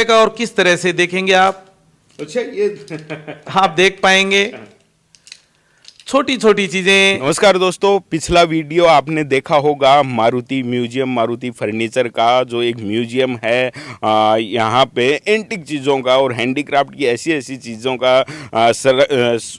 का और किस तरह से देखेंगे आप। अच्छा ये आप देख पाएंगे छोटी छोटी चीजें। नमस्कार दोस्तों, पिछला वीडियो आपने देखा होगा मारुति म्यूजियम, मारुति फर्नीचर का जो एक म्यूजियम है यहाँ पे एंटिक चीज़ों का और हैंडीक्राफ्ट की ऐसी ऐसी चीज़ों का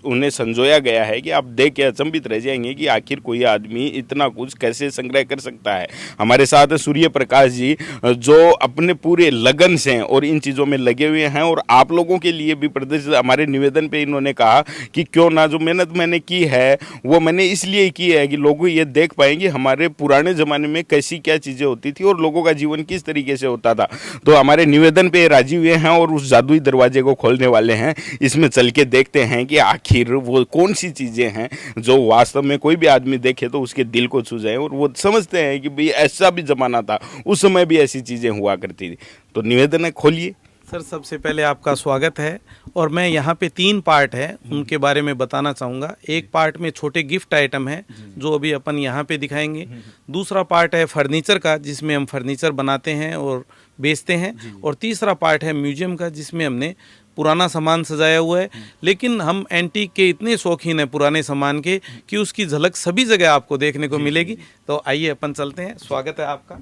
उन्हें संजोया गया है कि आप देख के अचंभित रह जाएंगे कि आखिर कोई आदमी इतना कुछ कैसे संग्रह कर सकता है। हमारे साथ सूर्य प्रकाश जी जो अपने पूरे लगन से और इन चीज़ों में लगे हुए हैं और आप लोगों के लिए भी प्रदर्शित हमारे निवेदन पे इन्होंने कहा कि क्यों ना जो मेहनत मैंने की है वो मैंने इसलिए की है कि लोग ये देख पाएंगे हमारे पुराने ज़माने में कैसी क्या चीज़ें होती थी और लोगों का जीवन किस तरीके से होता था। तो हमारे निवेदन पे राजी हुए हैं और उस जादुई दरवाजे को खोलने वाले हैं। इसमें चल के देखते हैं कि आखिर वो कौन सी चीज़ें हैं जो वास्तव में कोई भी आदमी देखे तो उसके दिल को छू जाए और वो समझते हैं कि भाई ऐसा भी ज़माना था, उस समय भी ऐसी चीज़ें हुआ करती थी। तो निवेदन है, खोलिए। सर सबसे पहले आपका स्वागत है और मैं यहाँ पे 3 पार्ट है उनके बारे में बताना चाहूँगा। एक पार्ट में छोटे गिफ्ट आइटम है जो अभी अपन यहाँ पे दिखाएंगे। दूसरा पार्ट है फर्नीचर का जिसमें हम फर्नीचर बनाते हैं और बेचते हैं। और तीसरा पार्ट है म्यूजियम का जिसमें हमने पुराना सामान सजाया हुआ है। लेकिन हम एंटीक के इतने शौकीन हैं पुराने सामान के कि उसकी झलक सभी जगह आपको देखने को मिलेगी। तो आइए अपन चलते हैं। स्वागत है आपका।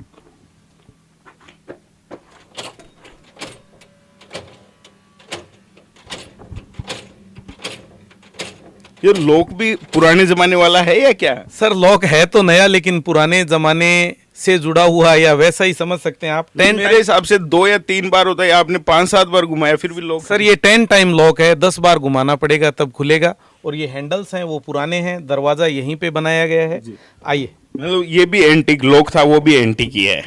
ये लॉक भी पुराने जमाने वाला है या क्या? सर लॉक है तो नया लेकिन पुराने जमाने से जुड़ा हुआ या वैसा ही समझ सकते हैं आप। मेरे हिसाब से 2 या 3 बार होता है, आपने 5-7 बार घुमाया फिर भी लॉक। सर ये 10 टाइम लॉक है, 10 बार घुमाना पड़ेगा तब खुलेगा। और ये हैंडल्स हैं वो पुराने हैं, दरवाजा यहीं पे बनाया गया है। आइए। मतलब ये भी एंटीक लॉक था, वो भी एंटीक ही है।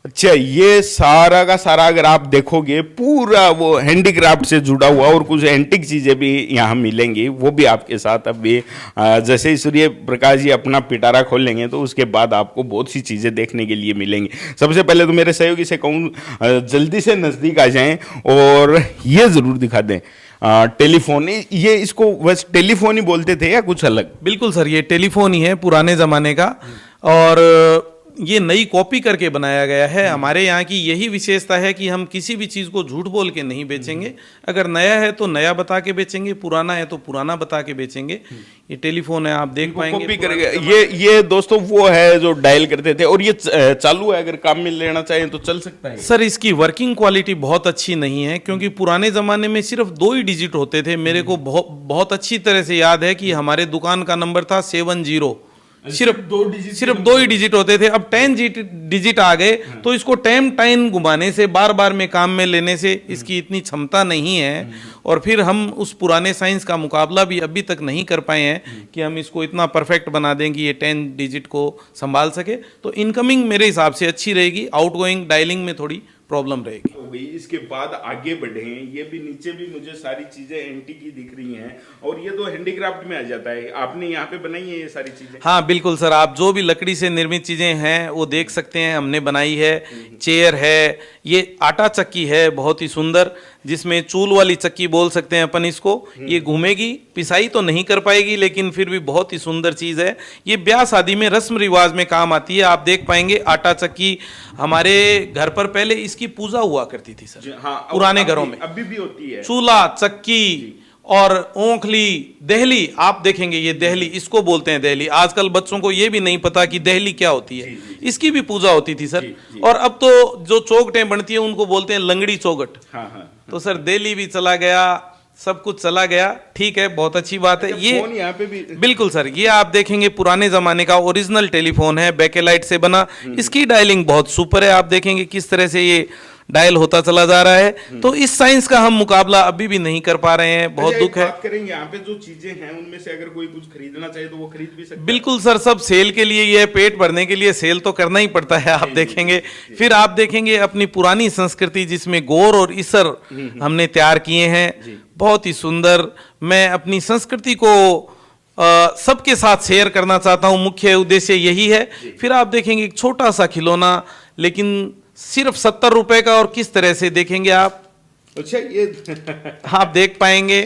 अच्छा, ये सारा का सारा अगर आप देखोगे पूरा वो हैंडीक्राफ्ट से जुड़ा हुआ और कुछ एंटीक चीज़ें भी यहाँ मिलेंगी, वो भी आपके साथ अभी जैसे ही सूर्य प्रकाश जी अपना पिटारा खोल लेंगे तो उसके बाद आपको बहुत सी चीज़ें देखने के लिए मिलेंगी। सबसे पहले तो मेरे सहयोगी से कहूँ जल्दी से नज़दीक आ जाएं और ये ज़रूर दिखा दें टेलीफोन। ये इसको बस टेलीफोन ही बोलते थे या कुछ अलग? बिल्कुल सर, ये टेलीफोन ही है पुराने ज़माने का और ये नई कॉपी करके बनाया गया है। हमारे यहाँ की यही विशेषता है कि हम किसी भी चीज़ को झूठ बोल के नहीं बेचेंगे। अगर नया है तो नया बता के बेचेंगे, पुराना है तो पुराना बता के बेचेंगे। ये टेलीफोन है, आप देख पाएंगे। कॉपी करेंगे। ये दोस्तों वो है जो डायल करते थे और ये चालू है, अगर काम में लेना चाहें तो चल सकता है। सर इसकी वर्किंग क्वालिटी बहुत अच्छी नहीं है क्योंकि पुराने ज़माने में सिर्फ 2 ही डिजिट होते थे। मेरे को बहुत अच्छी तरह से याद है कि हमारे दुकान का नंबर था 70। सिर्फ 2 ही डिजिट होते थे। अब 10 डिजिट आ गए तो इसको टाइम घुमाने से, बार बार में काम में लेने से इसकी इतनी क्षमता नहीं है। और फिर हम उस पुराने साइंस का मुकाबला भी अभी तक नहीं कर पाए हैं कि हम इसको इतना परफेक्ट बना दें कि ये 10 डिजिट को संभाल सके। तो इनकमिंग मेरे हिसाब से अच्छी रहेगी, आउटगोइंग डायलिंग में थोड़ी प्रॉब्लम रहेगी। हो गई। इसके बाद आगे बढ़े, ये भी नीचे भी मुझे सारी चीजें एंटीक की दिख रही हैं और ये तो हैंडीक्राफ्ट में आ जाता है। आपने यहाँ पे बनाई है ये सारी चीजें? हाँ बिल्कुल सर, आप जो भी लकड़ी से निर्मित चीजें हैं वो देख सकते हैं, हमने बनाई है। चेयर है, ये आटा चक्की है बहुत ही सुंदर, जिसमें चूल वाली चक्की बोल सकते हैं अपन इसको। ये घूमेगी, पिसाई तो नहीं कर पाएगी लेकिन फिर भी बहुत ही सुंदर चीज़ है। ये ब्याह शादी में रस्म रिवाज में काम आती है। आप देख पाएंगे आटा चक्की हमारे घर पर पहले इसकी पूजा हुआ करती थी सर। हाँ, पुराने घरों में अभी भी होती है। चूल्हा, चक्की और ओंखली, दहली। आप देखेंगे ये दहली, इसको बोलते हैं दहली। आजकल बच्चों को ये भी नहीं पता कि दहली क्या होती है। इसकी भी पूजा होती थी सर। और अब तो जो चौखटें बनती हैं उनको बोलते हैं लंगड़ी चौखट। हाँ। तो सर दहली भी चला गया, सब कुछ चला गया। ठीक है, बहुत अच्छी बात है। ये फोन यहाँ पे भी बिल्कुल सर, ये आप देखेंगे पुराने जमाने का ओरिजिनल टेलीफोन है, बैकेलाइट से बना। इसकी डायलिंग बहुत सुपर है। आप देखेंगे किस तरह से ये डायल होता चला जा रहा है। तो इस साइंस का हम मुकाबला अभी भी नहीं कर पा रहे हैं, बहुत दुख है। बात करेंगे यहाँ पे जो चीजें हैं उनमें से अगर कोई कुछ खरीदना चाहे तो वो खरीद भी सकता है। बिल्कुल सर, सब सेल के लिए, ये पेट भरने के लिए सेल तो करना ही पड़ता है। आप देखेंगे, फिर आप देखेंगे अपनी पुरानी संस्कृति जिसमें गौर और इसर हमने तैयार किए हैं, बहुत ही सुंदर। मैं अपनी संस्कृति को सबके साथ शेयर करना चाहता हूँ, मुख्य उद्देश्य यही है। फिर आप देखेंगे एक छोटा सा खिलौना, लेकिन सिर्फ 70 रुपए का, और किस तरह से देखेंगे आप। अच्छा, ये आप देख पाएंगे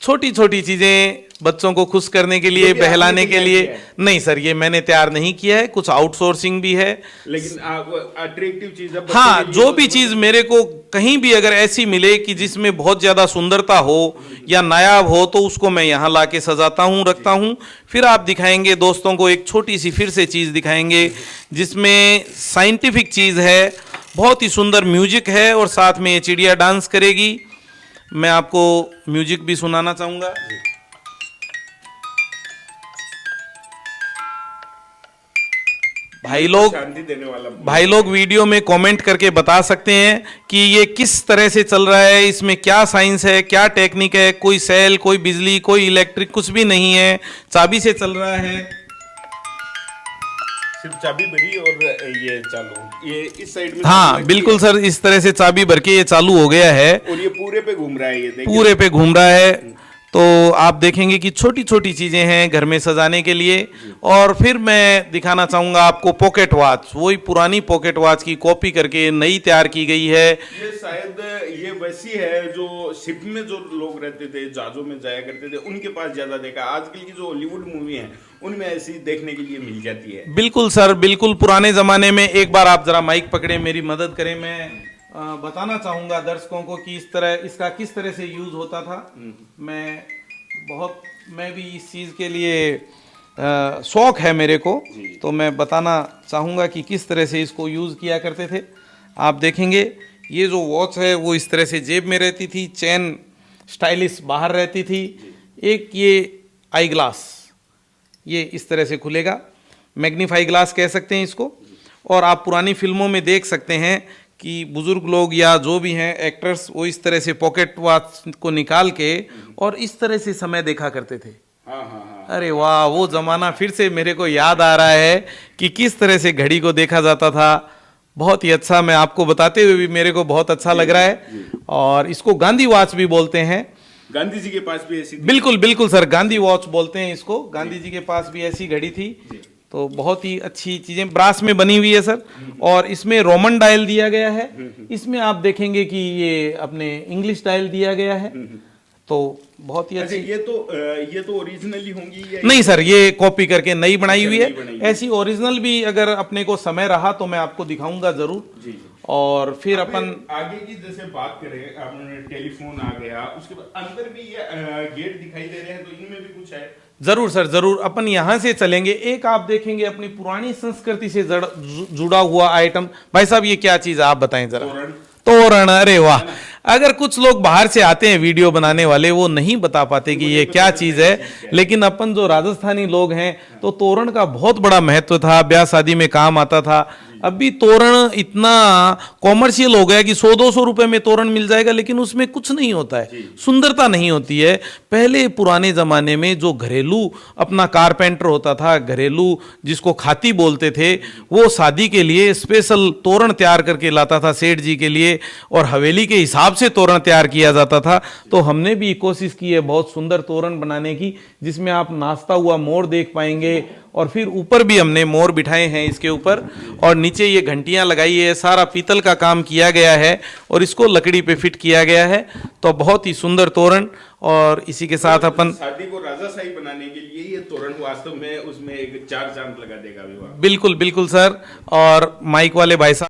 छोटी छोटी चीजें बच्चों को खुश करने के लिए, बहलाने के लिए। नहीं सर, ये मैंने तैयार नहीं किया है, कुछ आउटसोर्सिंग भी है। लेकिन अट्रैक्टिव चीज है। हाँ, जो भी चीज मेरे को कहीं भी अगर ऐसी मिले कि जिसमें बहुत ज्यादा सुंदरता हो या नायाब हो, तो उसको मैं यहाँ लाके सजाता हूँ, रखता हूँ। फिर आप दिखाएंगे दोस्तों को एक छोटी सी फिर से चीज दिखाएंगे जिसमें साइंटिफिक चीज है, बहुत ही सुंदर म्यूजिक है और साथ में ये चिड़िया डांस करेगी। मैं आपको म्यूजिक भी सुनाना चाहूंगा। भाई लोग वीडियो में कमेंट करके बता सकते हैं कि ये किस तरह से चल रहा है, इसमें क्या साइंस है, क्या टेक्निक है। कोई सेल, कोई बिजली, कोई इलेक्ट्रिक कुछ भी नहीं है, चाबी से चल रहा है। सिर्फ चाबी भरी और ये चालू, ये इस साइड में। हाँ बिल्कुल सर, इस तरह से चाबी भर के ये चालू हो गया है और ये पूरे पे घूम रहा है। ये पूरे पे घूम रहा है। तो आप देखेंगे कि छोटी छोटी चीजें हैं घर में सजाने के लिए। और फिर मैं दिखाना चाहूंगा आपको पॉकेट वॉच, वही पुरानी पॉकेट वॉच की कॉपी करके नई तैयार की गई है। ये शायद ये वैसी है जो शिप में जो लोग रहते थे, जहाजों में जाया करते थे, उनके पास ज्यादा देखा। आजकल की जो हॉलीवुड मूवी है उनमें ऐसी देखने के लिए मिल जाती है। बिल्कुल सर, बिल्कुल पुराने जमाने में। एक बार आप जरा माइक पकड़े, मेरी मदद करें। मैं बताना चाहूंगा दर्शकों को कि इस तरह इसका किस तरह से यूज होता था। मैं भी इस चीज के लिए शौक है मेरे को, तो मैं बताना चाहूंगा कि किस तरह से इसको यूज किया करते थे। आप देखेंगे ये जो वॉच है वो इस तरह से जेब में रहती थी, चेन स्टाइलिश बाहर रहती थी। एक ये आई ग्लास, ये इस तरह से खुलेगा, मैग्नीफाई ग्लास कह सकते हैं इसको। और आप पुरानी फिल्मों में देख सकते हैं कि बुजुर्ग लोग या जो भी हैं एक्टर्स, वो इस तरह से पॉकेट वॉच को निकाल के और इस तरह से समय देखा करते थे। अरे वाह, वो जमाना फिर से मेरे को याद आ रहा है कि किस तरह से घड़ी को देखा जाता था। बहुत ही अच्छा, मैं आपको बताते हुए भी मेरे को बहुत अच्छा लग रहा है। और इसको गांधी वॉच भी बोलते हैं। गांधी जी के पास भी ऐसी? बिल्कुल बिल्कुल सर, गांधी वॉच बोलते हैं इसको। गांधी जी के पास भी ऐसी घड़ी थी। तो बहुत ही अच्छी चीजें ब्रास में बनी हुई है सर। और इसमें रोमन डायल दिया गया है। इसमें आप देखेंगे कि ये अपने इंग्लिश डायल दिया गया है। तो बहुत ही अच्छी। ये तो ओरिजिनली होंगी या? नहीं सर, ये कॉपी करके नई बनाई हुई है। ऐसी ओरिजिनल भी अगर अपने को समय रहा तो मैं आपको दिखाऊंगा जरूर। और फिर अपन आगे की जैसे बात करें, आपने टेलीफोन आ गया, उसके बाद अंदर भी ये गेट दिखाई दे रहे हैं, तो इनमें भी कुछ है? जरूर सर, जरूर। अपन यहां से चलेंगे। एक आप देखेंगे अपनी पुरानी संस्कृति से जुड़ा हुआ आइटम। भाई साहब, ये क्या चीज है आप बताएं जरा। तोरण। अरे वाह, अगर कुछ लोग बाहर से आते हैं वीडियो बनाने वाले, वो नहीं बता पाते कि ये क्या चीज है, लेकिन अपन जो राजस्थानी लोग हैं तो तोरण का बहुत बड़ा महत्व था, ब्याह शादी में काम आता था। अभी तोरण इतना कॉमर्शियल हो गया कि 100-200 रुपए में तोरण मिल जाएगा, लेकिन उसमें कुछ नहीं होता है, सुंदरता नहीं होती है। पहले पुराने जमाने में जो घरेलू अपना कारपेंटर होता था, घरेलू जिसको खाती बोलते थे, वो शादी के लिए स्पेशल तोरण तैयार करके लाता था सेठ जी के लिए, और हवेली के हिसाब से तोरण तैयार किया जाता था। तो हमने भी कोशिश की है बहुत सुंदर तोरण बनाने की, जिसमें आप नाचता हुआ मोर देख पाएंगे। और फिर ऊपर भी हमने मोर बिठाए हैं इसके ऊपर, और नीचे ये घंटियां लगाई है। सारा पीतल का काम किया गया है और इसको लकड़ी पे फिट किया गया है। तो बहुत ही सुंदर तोरण। और इसी के साथ अपन शादी को राजाशाही बनाने के लिए ये तोरण वास्तव में उसमें एक 4 चांद लगा देगा। बिल्कुल बिल्कुल सर। और माइक वाले भाई साहब